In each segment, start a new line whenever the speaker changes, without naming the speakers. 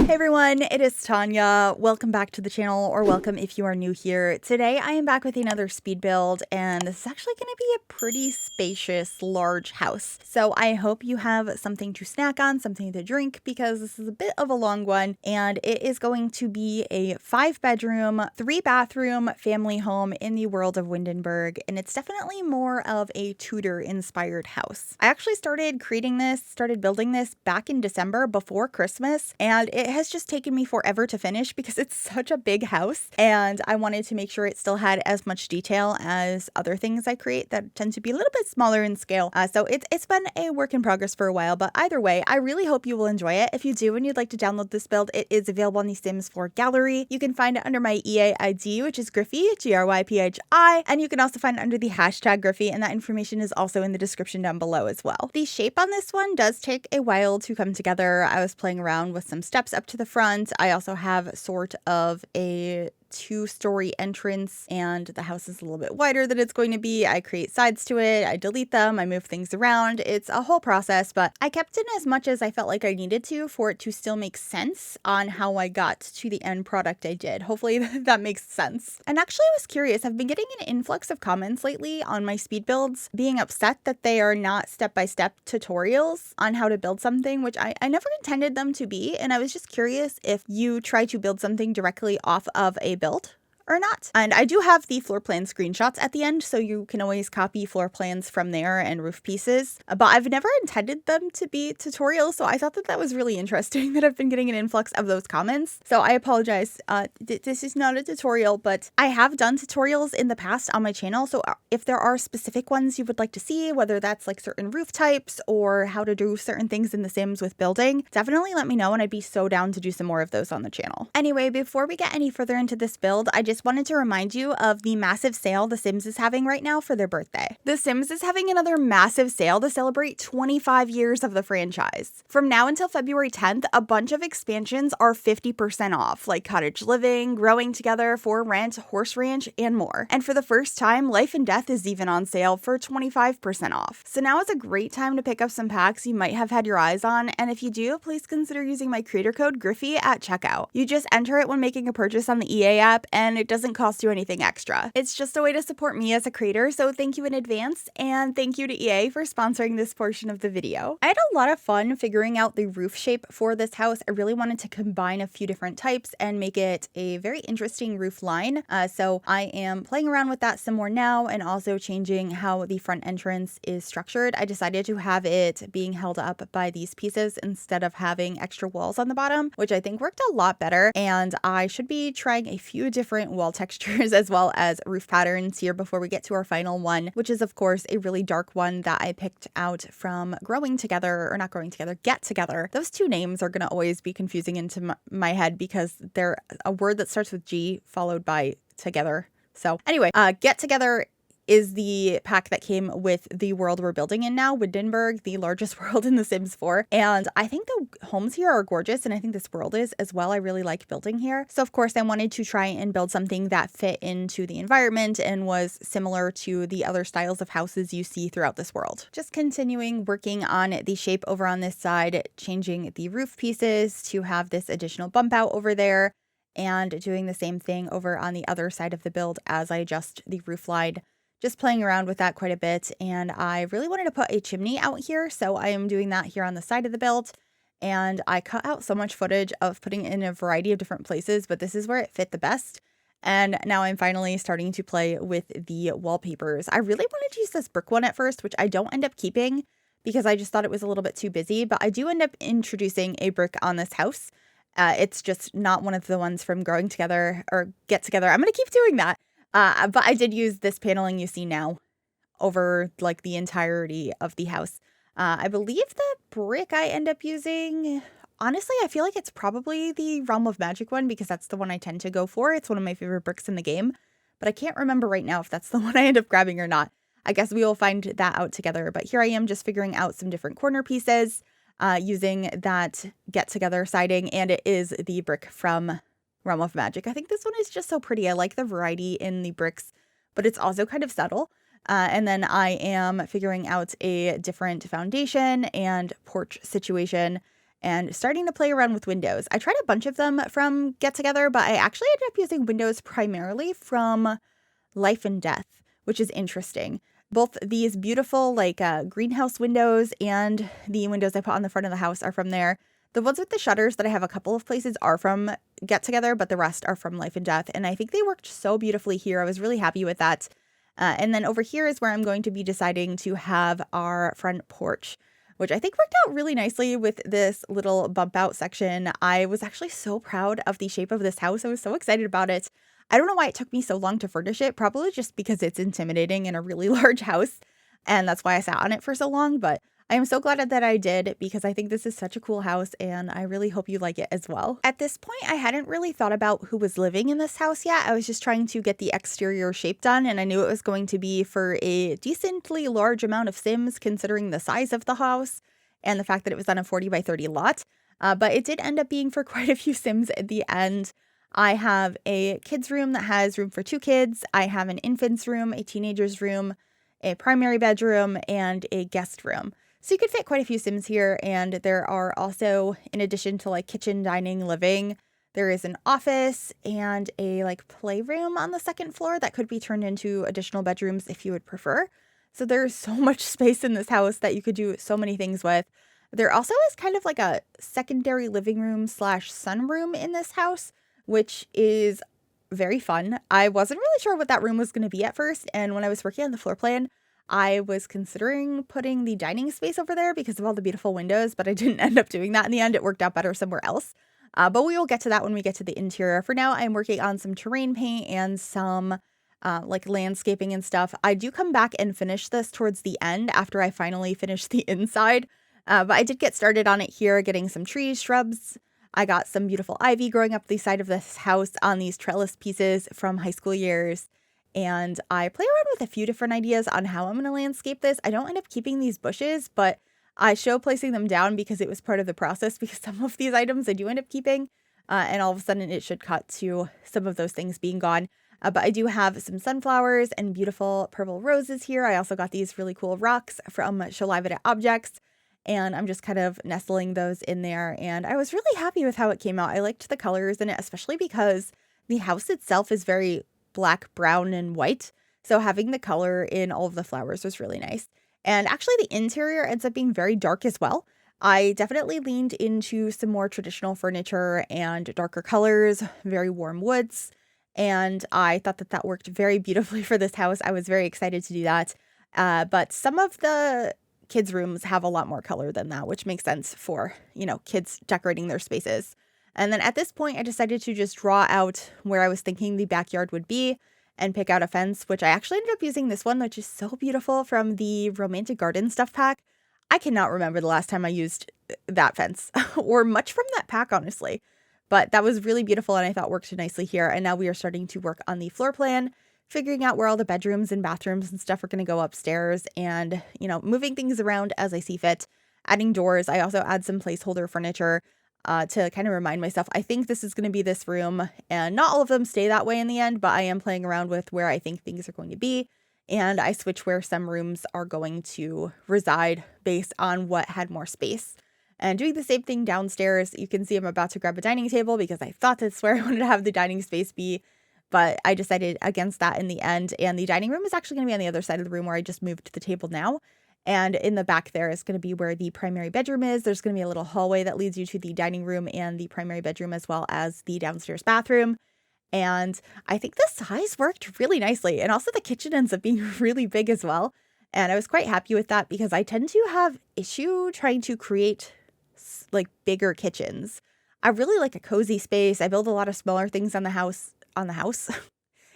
Hey everyone, it is Tanya. Welcome back to the channel, or welcome if you are new here. Today I am back with another speed build, and this is actually going to be a pretty spacious, large house. So I hope you have something to snack on, something to drink, because this is a bit of a long one, and it is going to be a 5-bedroom, 3-bathroom family home in the world of Windenburg, and it's definitely more of a Tudor-inspired house. I actually started building this back in December before Christmas, and it has just taken me forever to finish because it's such a big house, and I wanted to make sure it still had as much detail as other things I create that tend to be a little bit smaller in scale. So it's been a work in progress for a while, but either way, I really hope you will enjoy it. If you do and you'd like to download this build, it is available on the Sims 4 gallery. You can find it under my EA ID, which is Gryphi, Gryphi, and you can also find it under the hashtag Gryphi, and that information is also in the description down below as well. The shape on this one does take a while to come together. I was playing around with some steps up to the front. I also have sort of a 2-story entrance, and the house is a little bit wider than it's going to be. I create sides to it, I delete them, I move things around. It's a whole process, but I kept in as much as I felt like I needed to for it to still make sense on how I got to the end product I did. Hopefully that makes sense. And actually, I was curious, I've been getting an influx of comments lately on my speed builds being upset that they are not step-by-step tutorials on how to build something, which I never intended them to be, and I was just curious if you try to build something directly off of a build or not. And I do have the floor plan screenshots at the end, so you can always copy floor plans from there and roof pieces, but I've never intended them to be tutorials, so I thought that was really interesting that I've been getting an influx of those comments. So I apologize. This is not a tutorial, but I have done tutorials in the past on my channel, so if there are specific ones you would like to see, whether that's like certain roof types or how to do certain things in The Sims with building, definitely let me know, and I'd be so down to do some more of those on the channel. Anyway, before we get any further into this build, I just wanted to remind you of the massive sale The Sims is having right now for their birthday. The Sims is having another massive sale to celebrate 25 years of the franchise. From now until February 10th, a bunch of expansions are 50% off, like Cottage Living, Growing Together, For Rent, Horse Ranch, and more. And for the first time, Life and Death is even on sale for 25% off. So now is a great time to pick up some packs you might have had your eyes on, and if you do, please consider using my creator code Gryphi at checkout. You just enter it when making a purchase on the EA app, and it doesn't cost you anything extra. It's just a way to support me as a creator, so thank you in advance, and thank you to EA for sponsoring this portion of the video. I had a lot of fun figuring out the roof shape for this house. I really wanted to combine a few different types and make it a very interesting roof line, so I am playing around with that some more now, and also changing how the front entrance is structured. I decided to have it being held up by these pieces instead of having extra walls on the bottom, which I think worked a lot better, and I should be trying a few different wall textures as well as roof patterns here before we get to our final one, which is of course a really dark one that I picked out from Growing Together, or not Growing Together, Get Together. Those two names are going to always be confusing into my head because they're a word that starts with G followed by together. So anyway, Get Together is the pack that came with the world we're building in now, Windenburg, the largest world in The Sims 4. And I think the homes here are gorgeous, and I think this world is as well. I really like building here. So of course I wanted to try and build something that fit into the environment and was similar to the other styles of houses you see throughout this world. Just continuing working on the shape over on this side, changing the roof pieces to have this additional bump out over there, and doing the same thing over on the other side of the build as I adjust the roof line. Just playing around with that quite a bit, and I really wanted to put a chimney out here, so I am doing that here on the side of the build, and I cut out so much footage of putting it in a variety of different places, but this is where it fit the best, and now I'm finally starting to play with the wallpapers. I really wanted to use this brick one at first, which I don't end up keeping because I just thought it was a little bit too busy, but I do end up introducing a brick on this house. It's just not one of the ones from Growing Together or Get Together. I'm going to keep doing that. But I did use this paneling you see now over like the entirety of the house. I believe the brick I end up using, honestly, I feel like it's probably the Realm of Magic one because that's the one I tend to go for. It's one of my favorite bricks in the game, but I can't remember right now if that's the one I end up grabbing or not. I guess we will find that out together, but here I am just figuring out some different corner pieces using that Get Together siding, and it is the brick from Realm of Magic. I think this one is just so pretty. I like the variety in the bricks, but it's also kind of subtle. And then I am figuring out a different foundation and porch situation, and starting to play around with windows. I tried a bunch of them from Get Together, but I actually ended up using windows primarily from Life and Death, which is interesting. Both these beautiful greenhouse windows and the windows I put on the front of the house are from there. The ones with the shutters that I have a couple of places are from Get Together, but the rest are from Life and Death. And I think they worked so beautifully here. I was really happy with that. And then over here is where I'm going to be deciding to have our front porch, which I think worked out really nicely with this little bump out section. I was actually so proud of the shape of this house. I was so excited about it. I don't know why it took me so long to furnish it, probably just because it's intimidating in a really large house, and that's why I sat on it for so long, but I am so glad that I did because I think this is such a cool house, and I really hope you like it as well. At this point, I hadn't really thought about who was living in this house yet. I was just trying to get the exterior shape done, and I knew it was going to be for a decently large amount of Sims considering the size of the house and the fact that it was on a 40 by 30 lot, but it did end up being for quite a few Sims at the end. I have a kids room that has room for 2 kids. I have an infant's room, a teenager's room, a primary bedroom, and a guest room. So you could fit quite a few Sims here. And there are also, in addition to kitchen, dining, living, there is an office and a playroom on the second floor that could be turned into additional bedrooms if you would prefer. So there's so much space in this house that you could do so many things with. There also is kind of a secondary living room / sunroom in this house, which is very fun. I wasn't really sure what that room was going to be at first, and when I was working on the floor plan, I was considering putting the dining space over there because of all the beautiful windows, but I didn't end up doing that in the end. It worked out better somewhere else. But we will get to that when we get to the interior. For now, I'm working on some terrain paint and some landscaping and stuff. I do come back and finish this towards the end after I finally finish the inside, but I did get started on it here, getting some trees, shrubs. I got some beautiful ivy growing up the side of this house on these trellis pieces from high school years. And I play around with a few different ideas on how I'm going to landscape this. I don't end up keeping these bushes, but I show placing them down because it was part of the process, because some of these items I do end up keeping. And all of a sudden it should cut to some of those things being gone. But I do have some sunflowers and beautiful purple roses here. I also got these really cool rocks from Show Live It Objects. And I'm just kind of nestling those in there. And I was really happy with how it came out. I liked the colors in it, especially because the house itself is very black, brown, and white. So having the color in all of the flowers was really nice. And actually the interior ends up being very dark as well. I definitely leaned into some more traditional furniture and darker colors, very warm woods. And I thought that that worked very beautifully for this house. I was very excited to do that. But some of the kids' rooms have a lot more color than that, which makes sense for, kids decorating their spaces. And then at this point, I decided to just draw out where I was thinking the backyard would be and pick out a fence, which I actually ended up using this one, which is so beautiful, from the Romantic Garden stuff pack. I cannot remember the last time I used that fence or much from that pack, honestly. But that was really beautiful and I thought worked nicely here. And now we are starting to work on the floor plan, figuring out where all the bedrooms and bathrooms and stuff are going to go upstairs, and, moving things around as I see fit, adding doors. I also add some placeholder furniture to kind of remind myself, I think this is going to be this room, and not all of them stay that way in the end, but I am playing around with where I think things are going to be, and I switch where some rooms are going to reside based on what had more space. And doing the same thing downstairs. You can see I'm about to grab a dining table because I thought that's where I wanted to have the dining space be, but I decided against that in the end. And the dining room is actually going to be on the other side of the room where I just moved the table now. And in the back there is going to be where the primary bedroom is. There's going to be a little hallway that leads you to the dining room and the primary bedroom, as well as the downstairs bathroom. And I think the size worked really nicely. And also the kitchen ends up being really big as well. And I was quite happy with that because I tend to have issue trying to create bigger kitchens. I really like a cozy space. I build a lot of smaller things on the house.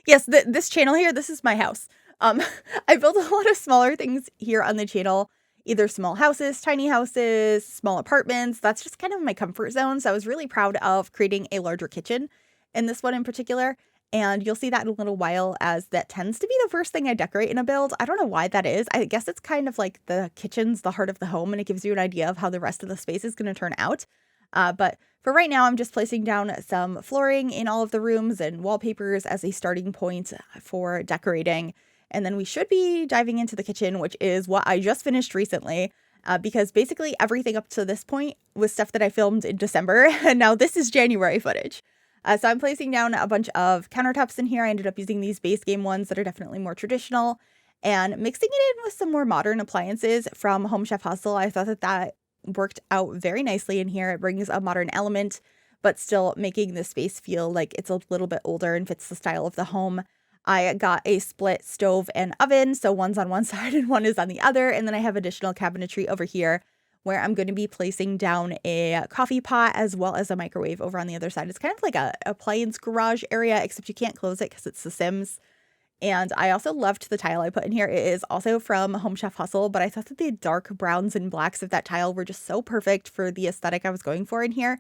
Yes, this channel here, this is my house. I build a lot of smaller things here on the channel, either small houses, tiny houses, small apartments. That's just kind of my comfort zone. So I was really proud of creating a larger kitchen in this one in particular. And you'll see that in a little while, as that tends to be the first thing I decorate in a build. I don't know why that is. I guess it's kind of like the kitchen's the heart of the home, and it gives you an idea of how the rest of the space is going to turn out. But for right now, I'm just placing down some flooring in all of the rooms and wallpapers as a starting point for decorating. And then we should be diving into the kitchen, which is what I just finished recently. because basically everything up to this point was stuff that I filmed in December, and now this is January footage. So I'm placing down a bunch of countertops in here. I ended up using these base game ones that are definitely more traditional, and mixing it in with some more modern appliances from Home Chef Hustle. I thought that worked out very nicely in here. It brings a modern element, but still making the space feel like it's a little bit older and fits the style of the home. I got a split stove and oven, so one's on one side and one is on the other, and then I have additional cabinetry over here where I'm going to be placing down a coffee pot as well as a microwave over on the other side. It's kind of like a appliance garage area, except you can't close it because it's The Sims. And I also loved the tile I put in here. It is also from Home Chef Hustle, but I thought that the dark browns and blacks of that tile were just so perfect for the aesthetic I was going for in here.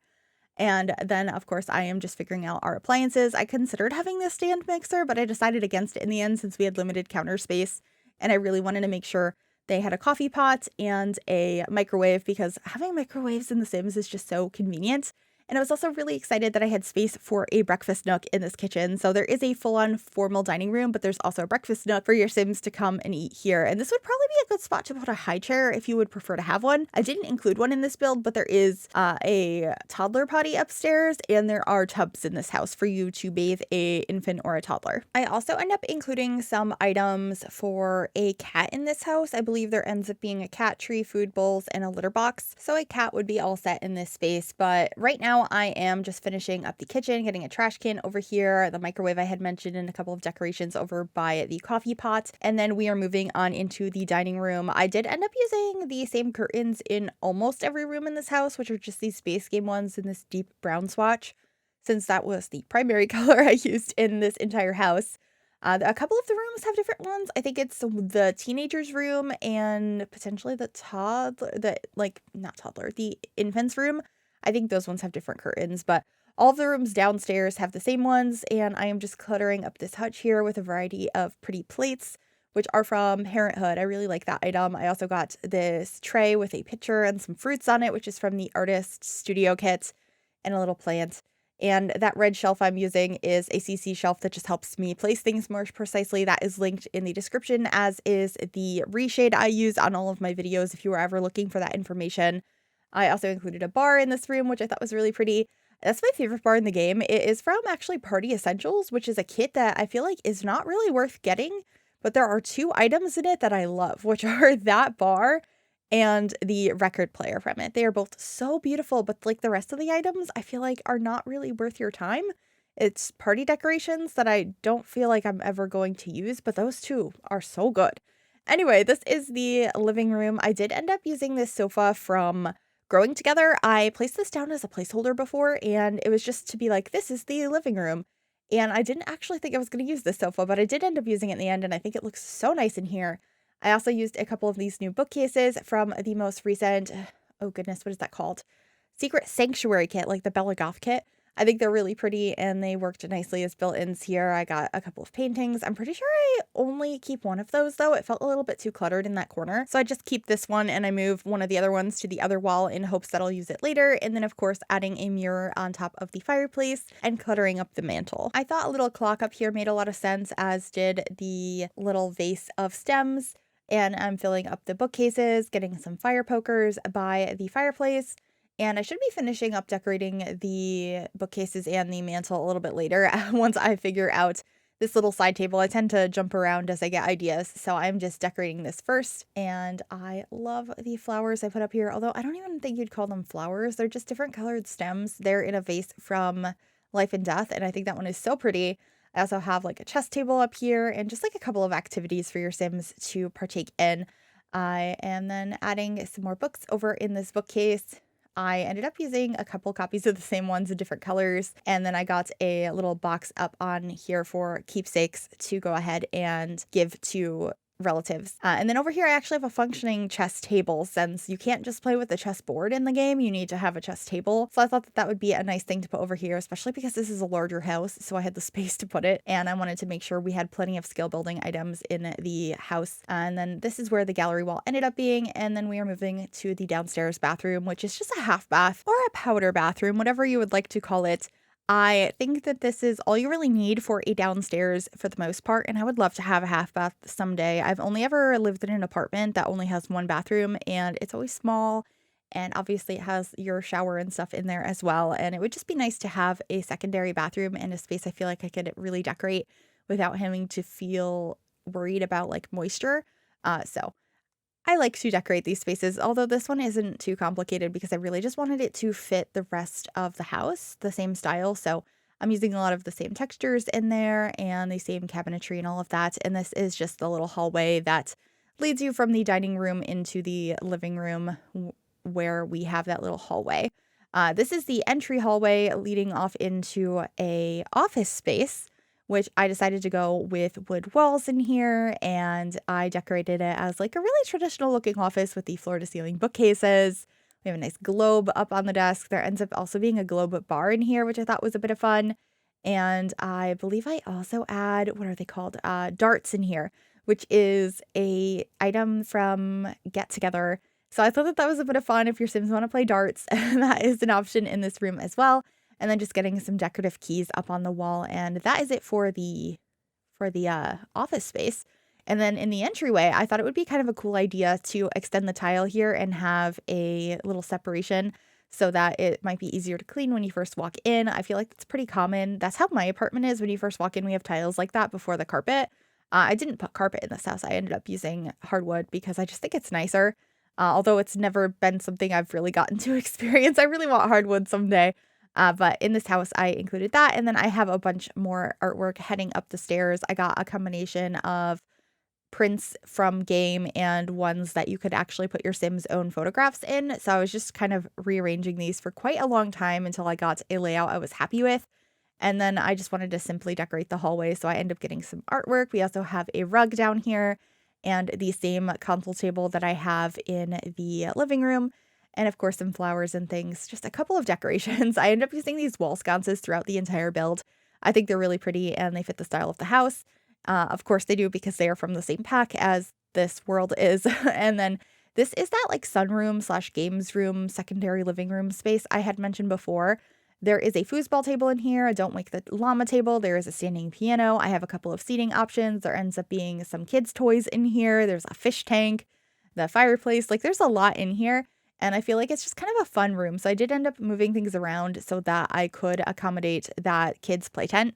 And then, of course, I am just figuring out our appliances. I considered having this stand mixer, but I decided against it in the end since we had limited counter space. And I really wanted to make sure they had a coffee pot and a microwave because having microwaves in The Sims is just so convenient. And I was also really excited that I had space for a breakfast nook in this kitchen. So there is a full-on formal dining room, but there's also a breakfast nook for your Sims to come and eat here. And this would probably be a good spot to put a high chair if you would prefer to have one. I didn't include one in this build, but there is a toddler potty upstairs, and there are tubs in this house for you to bathe a infant or a toddler. I also end up including some items for a cat in this house. I believe there ends up being a cat tree, food bowls, and a litter box. So a cat would be all set in this space, but right now I am just finishing up the kitchen, getting a trash can over here, the microwave I had mentioned, and a couple of decorations over by the coffee pot. And then we are moving on into the dining room. I did end up using the same curtains in almost every room in this house, which are just these space game ones in this deep brown swatch, since that was the primary color I used in this entire house. A couple of the rooms have different ones. I think it's the teenager's room and potentially the infant's room. I think those ones have different curtains, but all of the rooms downstairs have the same ones, and I am just cluttering up this hutch here with a variety of pretty plates, which are from Parenthood. I really like that item. I also got this tray with a picture and some fruits on it, which is from the Artist Studio Kit, and a little plant. And that red shelf I'm using is a CC shelf that just helps me place things more precisely. That is linked in the description, as is the reshade I use on all of my videos if you were ever looking for that information. I also included a bar in this room, which I thought was really pretty. That's my favorite bar in the game. It is from actually Party Essentials, which is a kit that I feel like is not really worth getting, but there are two items in it that I love, which are that bar and the record player from it. They are both so beautiful, but like the rest of the items, I feel like are not really worth your time. It's party decorations that I don't feel like I'm ever going to use, but those two are so good. Anyway, this is the living room. I did end up using this sofa from Growing Together. I placed this down as a placeholder before, and it was just to be like, this is the living room. And I didn't actually think I was going to use this sofa, but I did end up using it in the end, and I think it looks so nice in here. I also used a couple of these new bookcases from the most recent, oh goodness, what is that called? Secret Sanctuary kit, like the Bella Goth kit. I think they're really pretty, and they worked nicely as built-ins here. I got a couple of paintings. I'm pretty sure I only keep one of those, though. It felt a little bit too cluttered in that corner. So I just keep this one, and I move one of the other ones to the other wall in hopes that I'll use it later. And then, of course, adding a mirror on top of the fireplace and cluttering up the mantle. I thought a little clock up here made a lot of sense, as did the little vase of stems. And I'm filling up the bookcases, getting some fire pokers by the fireplace. And I should be finishing up decorating the bookcases and the mantle a little bit later once I figure out this little side table. I tend to jump around as I get ideas, so I'm just decorating this first. And I love the flowers I put up here, although I don't even think you'd call them flowers. They're just different colored stems. They're in a vase from Life and Death, and I think that one is so pretty. I also have like a chess table up here and just like a couple of activities for your Sims to partake in. I am then adding some more books over in this bookcase. I ended up using a couple copies of the same ones in different colors, and then I got a little box up on here for keepsakes to go ahead and give to relatives. And then over here, I actually have a functioning chess table, since you can't just play with the chess board in the game. You need to have a chess table. So I thought that that would be a nice thing to put over here, especially because this is a larger house. So I had the space to put it, and I wanted to make sure we had plenty of skill building items in the house. And then this is where the gallery wall ended up being. And then we are moving to the downstairs bathroom, which is just a half bath or a powder bathroom, whatever you would like to call it. I think that this is all you really need for a downstairs for the most part, and I would love to have a half bath someday. I've only ever lived in an apartment that only has one bathroom, and it's always small, and obviously it has your shower and stuff in there as well, and it would just be nice to have a secondary bathroom and a space I feel like I could really decorate without having to feel worried about, like, moisture. So I like to decorate these spaces, although this one isn't too complicated because I really just wanted it to fit the rest of the house, the same style. So I'm using a lot of the same textures in there and the same cabinetry and all of that. And this is just the little hallway that leads you from the dining room into the living room where we have that little hallway. This is the entry hallway leading off into a office space, which I decided to go with wood walls in here, and I decorated it as like a really traditional looking office with the floor to ceiling bookcases. We have a nice globe up on the desk. There ends up also being a globe bar in here, which I thought was a bit of fun. And I believe I also add, what are they called? Darts in here, which is a item from Get Together. So I thought that that was a bit of fun if your Sims want to play darts. That is an option in this room as well. And then just getting some decorative keys up on the wall, and that is it for the office space. And then in the entryway, I thought it would be kind of a cool idea to extend the tile here and have a little separation so that it might be easier to clean when you first walk in. I feel like that's pretty common. That's how my apartment is. When you first walk in, we have tiles like that before the carpet. I didn't put carpet in this house. I ended up using hardwood because I just think it's nicer. Although it's never been something I've really gotten to experience. I really want hardwood someday. But in this house, I included that. And then I have a bunch more artwork heading up the stairs. I got a combination of prints from game and ones that you could actually put your Sims' own photographs in. So I was just kind of rearranging these for quite a long time until I got a layout I was happy with. And then I just wanted to simply decorate the hallway. So I ended up getting some artwork. We also have a rug down here and the same console table that I have in the living room. And of course, some flowers and things, just a couple of decorations. I end up using these wall sconces throughout the entire build. I think they're really pretty and they fit the style of the house. Of course they do because they are from the same pack as this world is. And then this is that like sunroom slash games room, secondary living room space I had mentioned before. There is a foosball table in here, a Don't Wake the Llama table. There is a standing piano. I have a couple of seating options. There ends up being some kids' toys in here. There's a fish tank, the fireplace. Like there's a lot in here. And I feel like it's just kind of a fun room. So I did end up moving things around so that I could accommodate that kids' play tent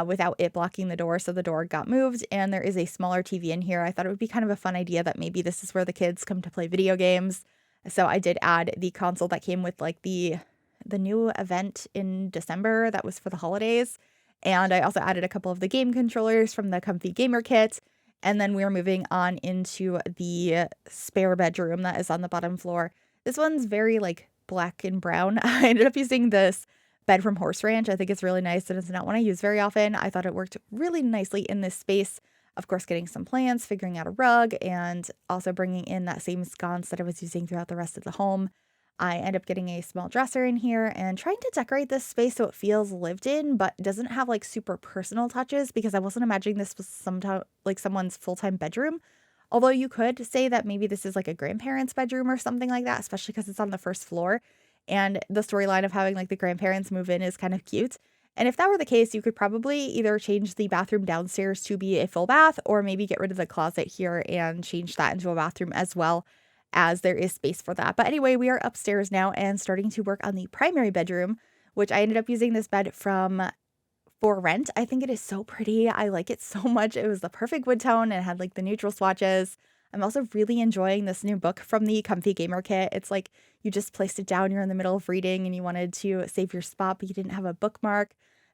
without it blocking the door. So the door got moved and there is a smaller TV in here. I thought it would be kind of a fun idea that maybe this is where the kids come to play video games. So I did add the console that came with like the new event in December that was for the holidays. And I also added a couple of the game controllers from the Comfy Gamer kit. And then we're moving on into the spare bedroom that is on the bottom floor. This one's very like black and brown. I ended up using this bed from Horse Ranch. I think it's really nice and it's not one I use very often. I thought it worked really nicely in this space. Of course, getting some plants, figuring out a rug, and also bringing in that same sconce that I was using throughout the rest of the home. I end up getting a small dresser in here and trying to decorate this space so it feels lived in, but doesn't have like super personal touches because I wasn't imagining this was like someone's full-time bedroom. Although you could say that maybe this is like a grandparent's bedroom or something like that, especially because it's on the first floor. And the storyline of having like the grandparents move in is kind of cute. And if that were the case, you could probably either change the bathroom downstairs to be a full bath or maybe get rid of the closet here and change that into a bathroom as well, as there is space for that. But anyway, we are upstairs now and starting to work on the primary bedroom, which I ended up using this bed from For Rent. I think it is so pretty. I like it so much. It was the perfect wood tone and had like the neutral swatches. I'm also really enjoying this new book from the Comfy Gamer kit. It's like you just placed it down, you're in the middle of reading and you wanted to save your spot, but you didn't have a bookmark.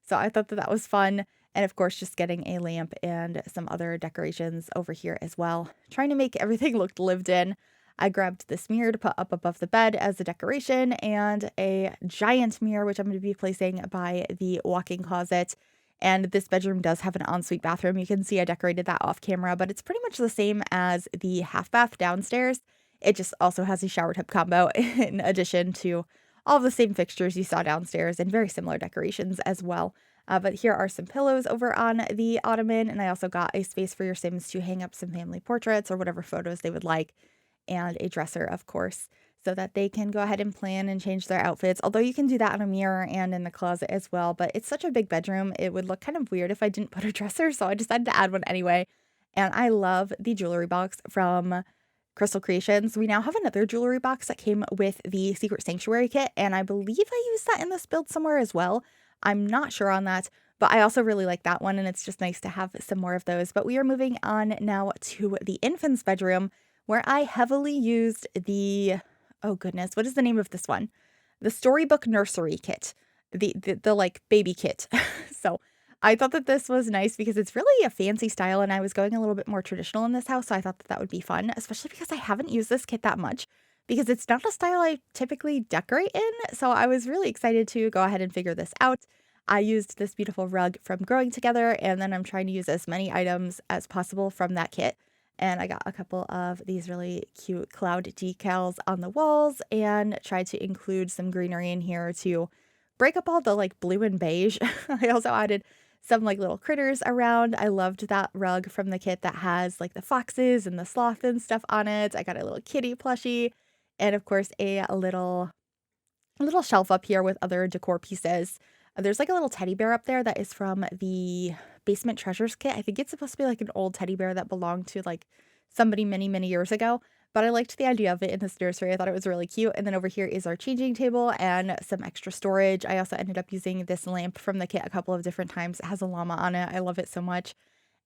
So I thought that that was fun. And of course, just getting a lamp and some other decorations over here as well. Trying to make everything look lived in. I grabbed this mirror to put up above the bed as a decoration and a giant mirror, which I'm going to be placing by the walk-in closet. And this bedroom does have an ensuite bathroom. You can see I decorated that off camera, but it's pretty much the same as the half bath downstairs. It just also has a shower tub combo in addition to all the same fixtures you saw downstairs and very similar decorations as well. But here are some pillows over on the ottoman, and I also got a space for your Sims to hang up some family portraits or whatever photos they would like, and a dresser, of course. so that they can go ahead and plan and change their outfits. Although you can do that on a mirror and in the closet as well, but it's such a big bedroom. It would look kind of weird if I didn't put a dresser, so I decided to add one anyway. And I love the jewelry box from Crystal Creations. We now have another jewelry box that came with the Secret Sanctuary kit, and I believe I used that in this build somewhere as well. I'm not sure on that, but I also really like that one, and it's just nice to have some more of those. But we are moving on now to the infant's bedroom, where I heavily used the, oh goodness, what is the name of this one? The Storybook Nursery kit, the like baby kit. So I thought that this was nice because it's really a fancy style, and I was going a little bit more traditional in this house, so I thought that that would be fun, especially because I haven't used this kit that much because it's not a style I typically decorate in. So I was really excited to go ahead and figure this out. I used this beautiful rug from Growing Together, and then I'm trying to use as many items as possible from that kit. And I got a couple of these really cute cloud decals on the walls and tried to include some greenery in here to break up all the like blue and beige. I also added some like little critters around. I loved that rug from the kit that has like the foxes and the sloth and stuff on it. I got a little kitty plushie and of course a little shelf up here with other decor pieces. There's like a little teddy bear up there that is from the Basement Treasures kit. I think it's supposed to be like an old teddy bear that belonged to like somebody many, many years ago. But I liked the idea of it in this nursery. I thought it was really cute. And then over here is our changing table and some extra storage. I also ended up using this lamp from the kit a couple of different times. It has a llama on it. I love it so much.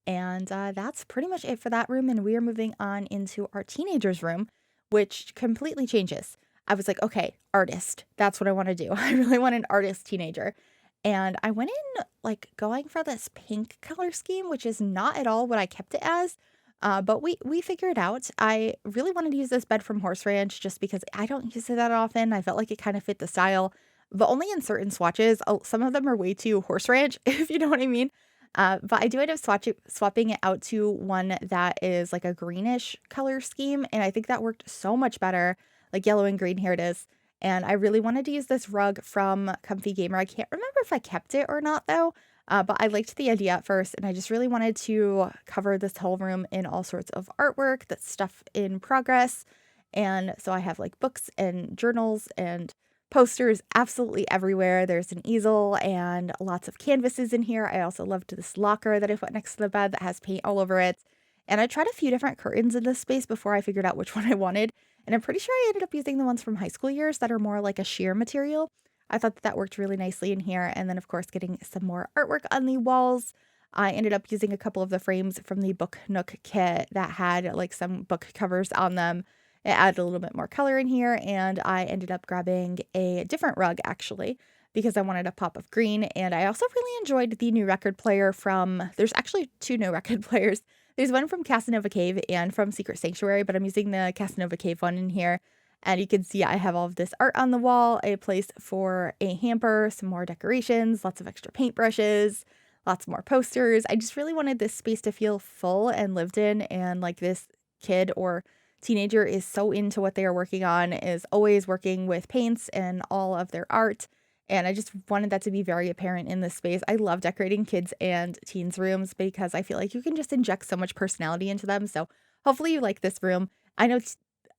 And that's pretty much it for that room. And we are moving on into our teenager's room, which completely changes. I was like, okay, artist. That's what I want to do. I really want an artist teenager. And I went in like going for this pink color scheme, which is not at all what I kept it as. But we figured out. I really wanted to use this bed from Horse Ranch just because I don't use it that often. I felt like it kind of fit the style, but only in certain swatches. Some of them are way too Horse Ranch, if you know what I mean. But I do end up swapping it out to one that is like a greenish color scheme, and I think that worked so much better, like yellow and green. Here it is. And I really wanted to use this rug from Comfy Gamer. I can't remember if I kept it or not though. But I liked the idea at first, and I just really wanted to cover this whole room in all sorts of artwork, that's stuff in progress. And so I have like books and journals and posters absolutely everywhere. There's an easel and lots of canvases in here. I also loved this locker that I put next to the bed that has paint all over it. And I tried a few different curtains in this space before I figured out which one I wanted. And I'm pretty sure I ended up using the ones from high school years that are more like a sheer material. I thought that that worked really nicely in here. And then, of course, getting some more artwork on the walls. I ended up using a couple of the frames from the Book Nook kit that had like some book covers on them. It added a little bit more color in here. And I ended up grabbing a different rug, actually, because I wanted a pop of green. And I also really enjoyed the new record player from, there's actually two new record players. There's one from Casanova Cave and from Secret Sanctuary, but I'm using the Casanova Cave one in here. And you can see I have all of this art on the wall, a place for a hamper, some more decorations, lots of extra paintbrushes, lots more posters. I just really wanted this space to feel full and lived in, and like this kid or teenager is so into what they are working on, is always working with paints and all of their art. And I just wanted that to be very apparent in this space. I love decorating kids and teens rooms because I feel like you can just inject so much personality into them. So hopefully you like this room. I know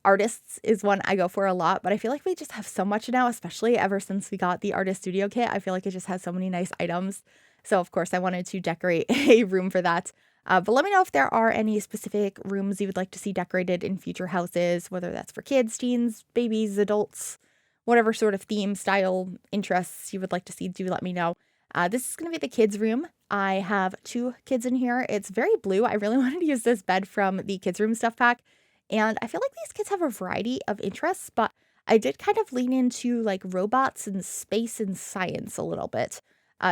artists is one I go for a lot, but I feel like we just have so much now, especially ever since we got the artist studio kit. I feel like it just has so many nice items. So of course I wanted to decorate a room for that. But let me know if there are any specific rooms you would like to see decorated in future houses, whether that's for kids, teens, babies, adults, whatever sort of theme, style, interests you would like to see, do let me know. This is going to be the kids' room. I have two kids in here. It's very blue. I really wanted to use this bed from the kids' room stuff pack. And I feel like these kids have a variety of interests, but I did kind of lean into like robots and space and science a little bit.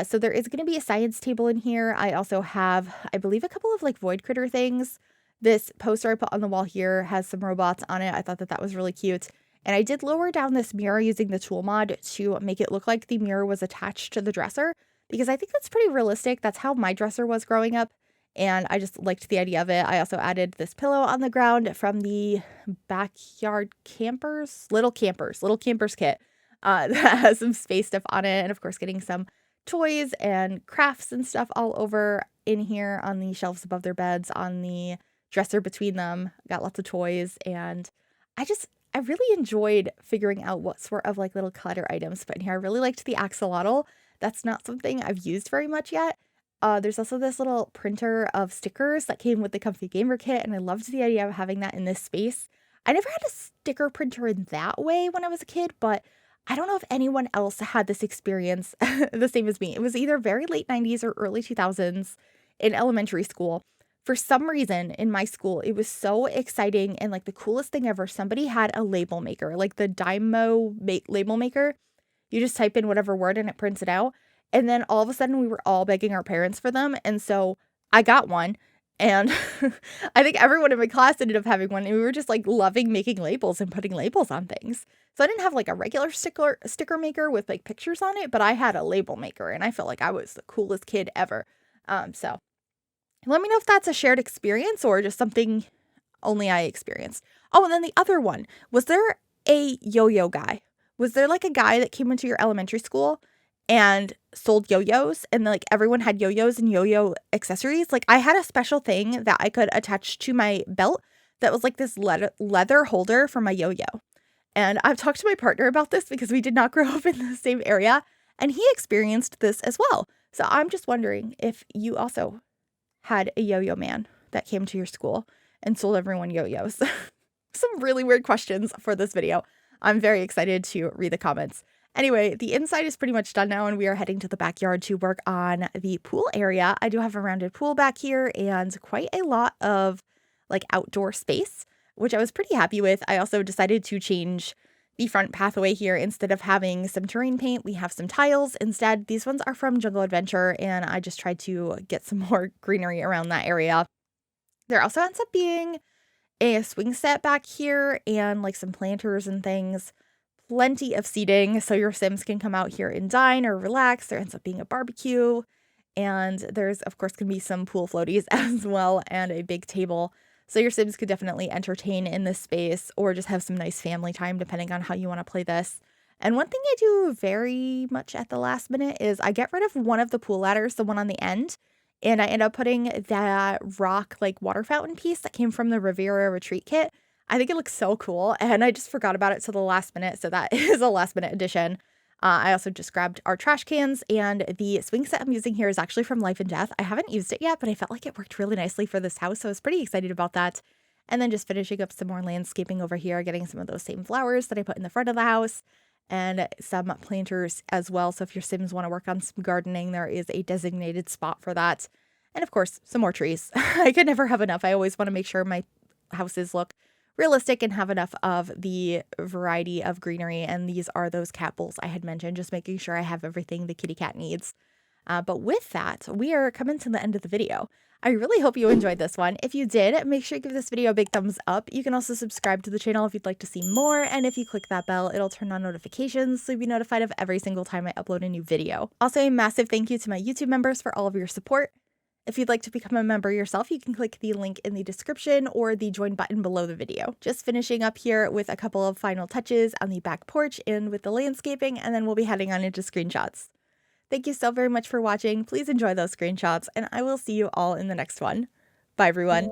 So there is going to be a science table in here. I also have, I believe, a couple of like void critter things. This poster I put on the wall here has some robots on it. I thought that that was really cute. And I did lower down this mirror using the tool mod to make it look like the mirror was attached to the dresser, because I think that's pretty realistic. That's how my dresser was growing up. And I just liked the idea of it. I also added this pillow on the ground from the Backyard Campers, Little Campers kit that has some space stuff on it. And of course, getting some toys and crafts and stuff all over in here on the shelves above their beds, on the dresser between them. Got lots of toys. And I I really enjoyed figuring out what sort of like little clutter items to put in here. I really liked the axolotl. That's not something I've used very much yet. There's also this little printer of stickers that came with the Comfy Gamer kit, and I loved the idea of having that in this space. I never had a sticker printer in that way when I was a kid, but I don't know if anyone else had this experience the same as me. It was either very late 90s or early 2000s in elementary school. For some reason in my school, it was so exciting and like the coolest thing ever. Somebody had a label maker, like the label maker. You just type in whatever word and it prints it out. And then all of a sudden we were all begging our parents for them. And so I got one. And I think everyone in my class ended up having one. And we were just like loving making labels and putting labels on things. So I didn't have like a regular sticker maker with like pictures on it, but I had a label maker and I felt like I was the coolest kid ever. So let me know if that's a shared experience or just something only I experienced. Oh, and then the other one, was there a yo-yo guy? Was there like a guy that came into your elementary school and sold yo-yos and like everyone had yo-yos and yo-yo accessories? Like I had a special thing that I could attach to my belt that was like this leather holder for my yo-yo. And I've talked to my partner about this because we did not grow up in the same area and he experienced this as well. So I'm just wondering if you also had a yo-yo man that came to your school and sold everyone yo-yos. Some really weird questions for this video. I'm very excited to read the comments. Anyway, the inside is pretty much done now and we are heading to the backyard to work on the pool area. I do have a rounded pool back here and quite a lot of like outdoor space, which I was pretty happy with. I also decided to change the front pathway here. Instead of having some terrain paint, we have some tiles. Instead, these ones are from Jungle Adventure, and I just tried to get some more greenery around that area. There also ends up being a swing set back here and like some planters and things. Plenty of seating, so your Sims can come out here and dine or relax. There ends up being a barbecue, and there's, of course, going to be some pool floaties as well, and a big table. So your Sims could definitely entertain in this space or just have some nice family time depending on how you want to play this. And one thing I do very much at the last minute is I get rid of one of the pool ladders, the one on the end, and I end up putting that rock like water fountain piece that came from the Riviera Retreat kit. I think it looks so cool and I just forgot about it till the last minute. So that is a last minute addition. I also just grabbed our trash cans, and the swing set I'm using here is actually from Life and Death. I haven't used it yet, but I felt like it worked really nicely for this house, so I was pretty excited about that. And then just finishing up some more landscaping over here, getting some of those same flowers that I put in the front of the house, and some planters as well. So if your Sims want to work on some gardening, there is a designated spot for that. And of course, some more trees. I could never have enough. I always want to make sure my houses look realistic and have enough of the variety of greenery. And these are those cat bowls I had mentioned, just making sure I have everything the kitty cat needs. But with that, we are coming to the end of the video. I really hope you enjoyed this one. If you did, make sure you give this video a big thumbs up. You can also subscribe to the channel if you'd like to see more. And if you click that bell, it'll turn on notifications so you'll be notified of every single time I upload a new video. Also, a massive thank you to my YouTube members for all of your support. If you'd like to become a member yourself, you can click the link in the description or the join button below the video. Just finishing up here with a couple of final touches on the back porch and with the landscaping, and then we'll be heading on into screenshots. Thank you so very much for watching. Please enjoy those screenshots, and I will see you all in the next one. Bye, everyone.